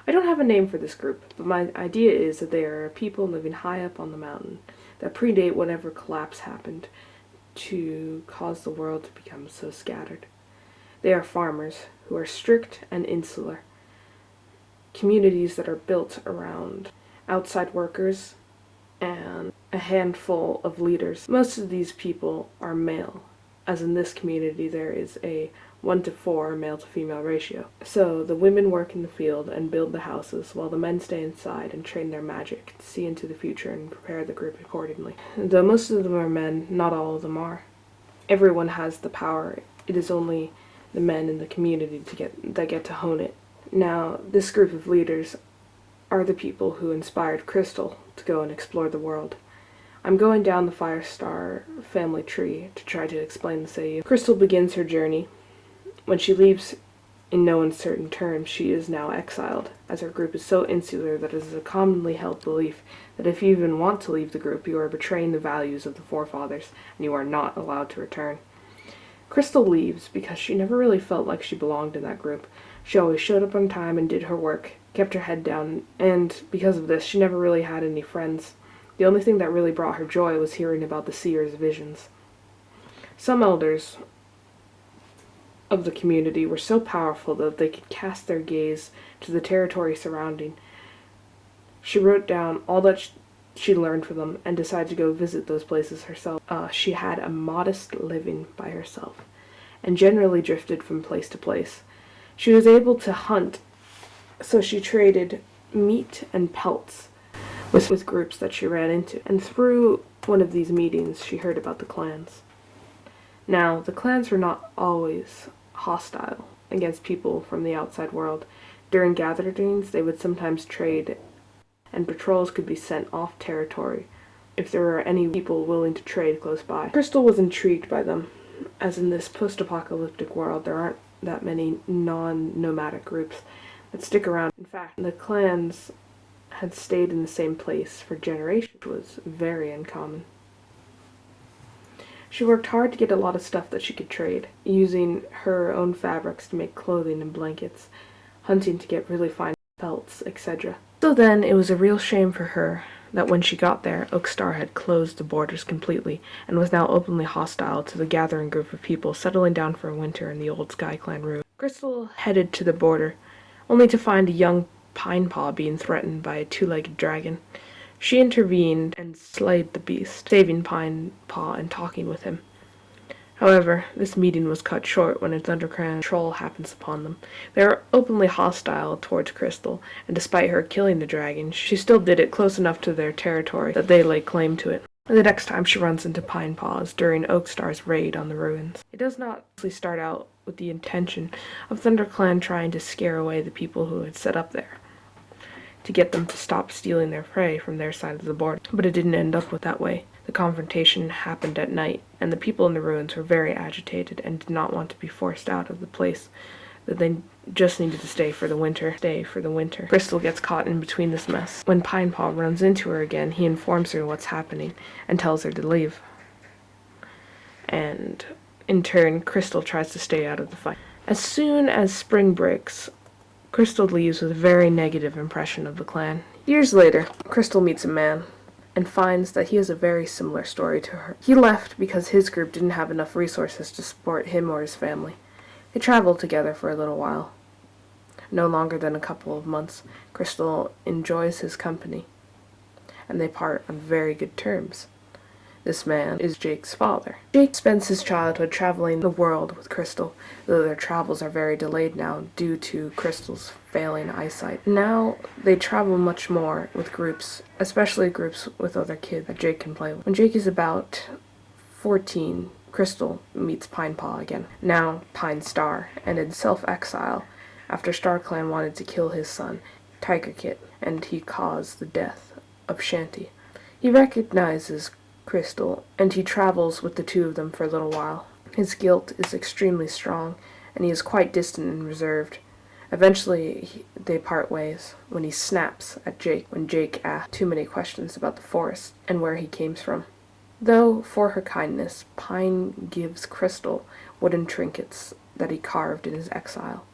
I don't have a name for this group, but my idea is that they are people living high up on the mountain that predate whatever collapse happened to cause the world to become so scattered. They are farmers who are strict and insular, communities that are built around outside workers and a handful of leaders. Most of these people are male, as in this community there is a 1-to-4 male to female ratio. So the women work in the field and build the houses, while the men stay inside and train their magic to see into the future and prepare the group accordingly. Though most of them are men, not all of them are. Everyone has the power. It is only the men in the community that get to hone it. Now, this group of leaders are the people who inspired Crystal to go and explore the world. I'm going down the Firestar family tree to try to explain this to you. Crystal begins her journey. When she leaves, in no uncertain terms, she is now exiled, as her group is so insular that it is a commonly held belief that if you even want to leave the group, you are betraying the values of the forefathers, and you are not allowed to return. Crystal leaves because she never really felt like she belonged in that group. She always showed up on time and did her work, kept her head down, and because of this, she never really had any friends. The only thing that really brought her joy was hearing about the seer's visions. Some elders of the community were so powerful that they could cast their gaze to the territory surrounding. She wrote down all that she learned from them and decided to go visit those places herself. She had a modest living by herself and generally drifted from place to place. She was able to hunt, so she traded meat and pelts with groups that she ran into, and through one of these meetings she heard about the clans. Now, the clans were not always hostile against people from the outside world. During gatherings, they would sometimes trade, and patrols could be sent off territory if there were any people willing to trade close by. Crystal was intrigued by them, as in this post-apocalyptic world there aren't that many non-nomadic groups that stick around. In fact, the clans had stayed in the same place for generations, which was very uncommon. She worked hard to get a lot of stuff that she could trade, using her own fabrics to make clothing and blankets, hunting to get really fine belts, etc. So then, it was a real shame for her that when she got there, Oakstar had closed the borders completely, and was now openly hostile to the gathering group of people settling down for a winter in the old Sky Clan ruin. Crystal headed to the border, only to find a young Pine Paw being threatened by a two-legged dragon. She intervened and slayed the beast, saving Pine Paw and talking with him. However, this meeting was cut short when its underground troll happens upon them. They are openly hostile towards Crystal, and despite her killing the dragon, she still did it close enough to their territory that they lay claim to it. The next time she runs into Pine Paws during Oakstar's raid on the ruins. It does not actually start out with the intention of ThunderClan trying to scare away the people who had set up there, to get them to stop stealing their prey from their side of the border. But it didn't end up with that way. The confrontation happened at night, and the people in the ruins were very agitated and did not want to be forced out of the place that they just needed to stay for the winter. Crystal gets caught in between this mess. When Pinepaw runs into her again, he informs her what's happening and tells her to leave. And in turn, Crystal tries to stay out of the fight. As soon as spring breaks, Crystal leaves with a very negative impression of the clan. Years later, Crystal meets a man and finds that he has a very similar story to her. He left because his group didn't have enough resources to support him or his family. They traveled together for a little while. No longer than a couple of months, Crystal enjoys his company, and they part on very good terms. This man is Jake's father. Jake spends his childhood traveling the world with Crystal, though their travels are very delayed now due to Crystal's failing eyesight. Now they travel much more with groups, especially groups with other kids that Jake can play with. When Jake is about 14, Crystal meets Pinepaw again, now Pine Star, and in self-exile after StarClan wanted to kill his son, Tiger Kit, and he caused the death of Shanty. He recognizes Crystal, and he travels with the two of them for a little while. His guilt is extremely strong, and he is quite distant and reserved. Eventually, they part ways when he snaps at Jake when Jake asks too many questions about the forest and where he came from. Though, for her kindness, Pine gives Crystal wooden trinkets that he carved in his exile,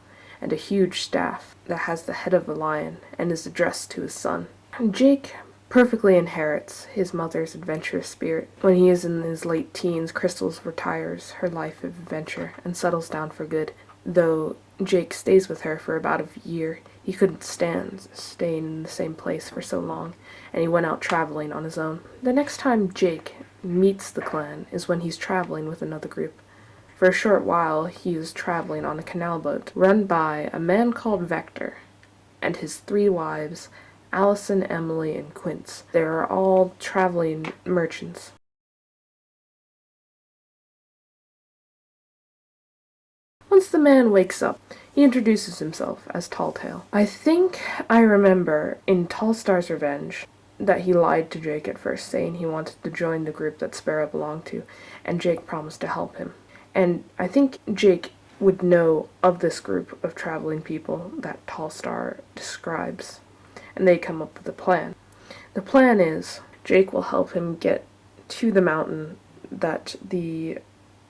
and a huge staff that has the head of a lion and is addressed to his son. Jake perfectly inherits his mother's adventurous spirit. When he is in his late teens, Crystals retires her life of adventure and settles down for good. Though Jake stays with her for about a year, he couldn't stand staying in the same place for so long, and he went out traveling on his own. The next time Jake meets the clan is when he's traveling with another group. For a short while, he is traveling on a canal boat run by a man called Vector and his 3 wives, Allison, Emily, and Quince. They are all traveling merchants. Once the man wakes up, he introduces himself as Talltail. I think I remember in Tallstar's Revenge that he lied to Jake at first, saying he wanted to join the group that Sparrow belonged to, and Jake promised to help him. And I think Jake would know of this group of traveling people that Tallstar describes, and they come up with a plan. The plan is Jake will help him get to the mountain that the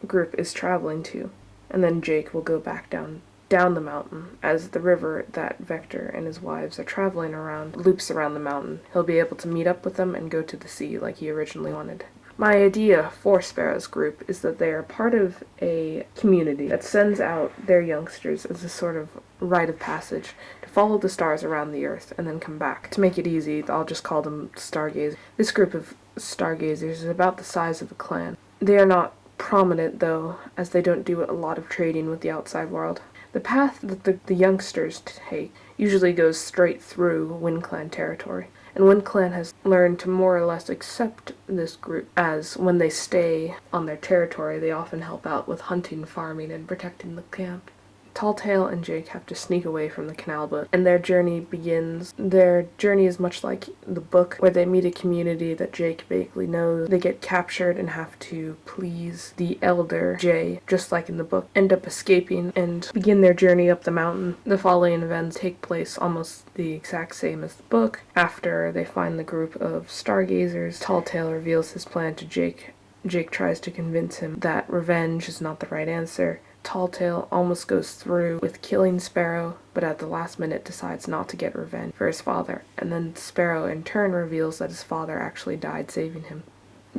group is traveling to, and then Jake will go back down the mountain. As the river that Vector and his wives are traveling around loops around the mountain, he'll be able to meet up with them and go to the sea like he originally wanted. My idea for Sparrow's group is that they are part of a community that sends out their youngsters as a sort of rite of passage to follow the stars around the earth and then come back. To make it easy, I'll just call them stargazers. This group of stargazers is about the size of a clan. They are not prominent, though, as they don't do a lot of trading with the outside world. The path that the youngsters take usually goes straight through WindClan territory, and WindClan has learned to more or less accept this group, as when they stay on their territory, they often help out with hunting, farming, and protecting the camp. Talltail and Jake have to sneak away from the canal boat, and their journey begins. Their journey is much like the book, where they meet a community that Jake vaguely knows. They get captured and have to please the elder, Jay, just like in the book, end up escaping and begin their journey up the mountain. The following events take place almost the exact same as the book. After they find the group of stargazers, Talltail reveals his plan to Jake. Jake tries to convince him that revenge is not the right answer. Talltail almost goes through with killing Sparrow, but at the last minute decides not to get revenge for his father, and then Sparrow in turn reveals that his father actually died saving him.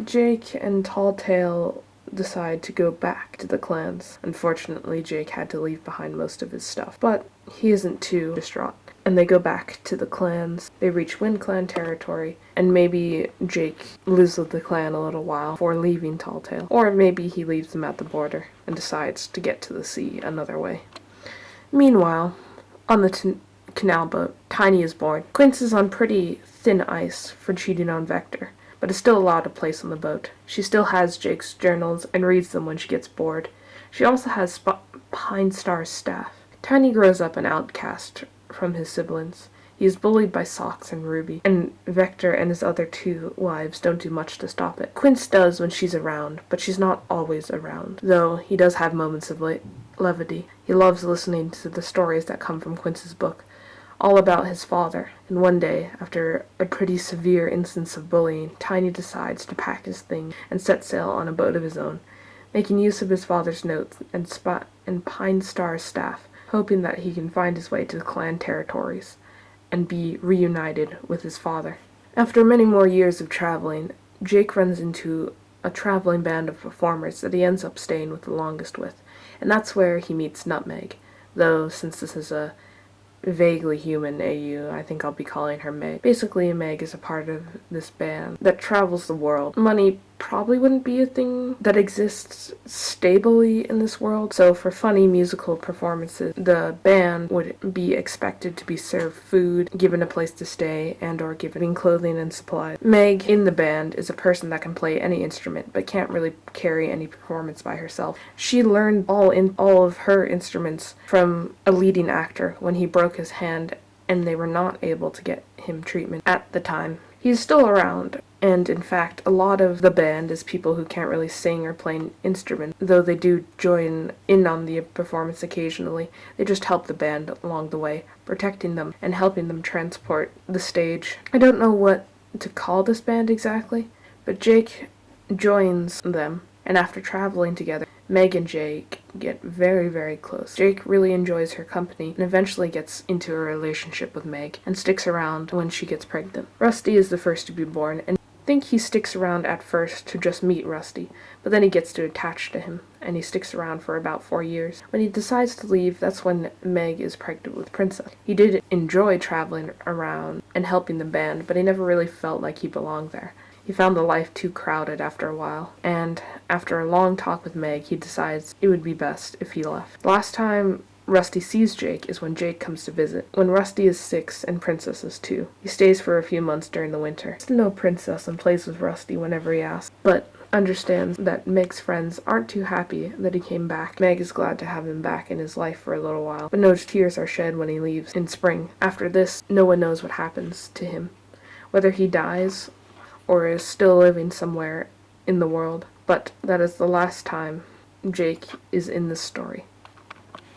Jake and Talltail decide to go back to the clans. Unfortunately, Jake had to leave behind most of his stuff, but he isn't too distraught. And they go back to the clans. They reach WindClan territory, and maybe Jake lives with the clan a little while before leaving Talltail. Or maybe he leaves them at the border and decides to get to the sea another way. Meanwhile, on the canal boat, Tiny is born. Quince is on pretty thin ice for cheating on Vector, but is still allowed a place on the boat. She still has Jake's journals and reads them when she gets bored. She also has Pine Star's staff. Tiny grows up an outcast from his siblings. He is bullied by Socks and Ruby, and Vector and his other 2 wives don't do much to stop it. Quince does when she's around, but she's not always around, though he does have moments of levity. He loves listening to the stories that come from Quince's book, all about his father, and one day, after a pretty severe instance of bullying, Tiny decides to pack his things and set sail on a boat of his own, making use of his father's notes and Pine Star's staff, hoping that he can find his way to the clan territories and be reunited with his father. After many more years of traveling, Jake runs into a traveling band of performers that he ends up staying with the longest with, and that's where he meets Nutmeg, though since this is a vaguely human AU, I think I'll be calling her Meg. Basically, Meg is a part of this band that travels the world. Money probably wouldn't be a thing that exists stably in this world, so for funny musical performances, the band would be expected to be served food, given a place to stay, and or given clothing and supplies. Meg in the band is a person that can play any instrument, but can't really carry any performance by herself. She learned all of her instruments from a leading actor when he broke his hand and they were not able to get him treatment at the time. He's still around, and in fact, a lot of the band is people who can't really sing or play an instrument, though they do join in on the performance occasionally. They just help the band along the way, protecting them and helping them transport the stage. I don't know what to call this band exactly, but Jake joins them, and after traveling together, Meg and Jake get very, very close. Jake really enjoys her company and eventually gets into a relationship with Meg and sticks around when she gets pregnant. Rusty is the first to be born, and I think he sticks around at first to just meet Rusty, but then he gets too attached to him, and he sticks around for about 4 years. When he decides to leave, that's when Meg is pregnant with Princess. He did enjoy traveling around and helping the band, but he never really felt like he belonged there. He found the life too crowded after a while, and after a long talk with Meg, he decides it would be best if he left. The last time Rusty sees Jake is when Jake comes to visit, when Rusty is 6 and Princess is 2. He stays for a few months during the winter. He gets to know Princess and plays with Rusty whenever he asks, but understands that Meg's friends aren't too happy that he came back. Meg is glad to have him back in his life for a little while, but no tears are shed when he leaves in spring. After this, no one knows what happens to him, whether he dies or is still living somewhere in the world, but that is the last time Jake is in this story.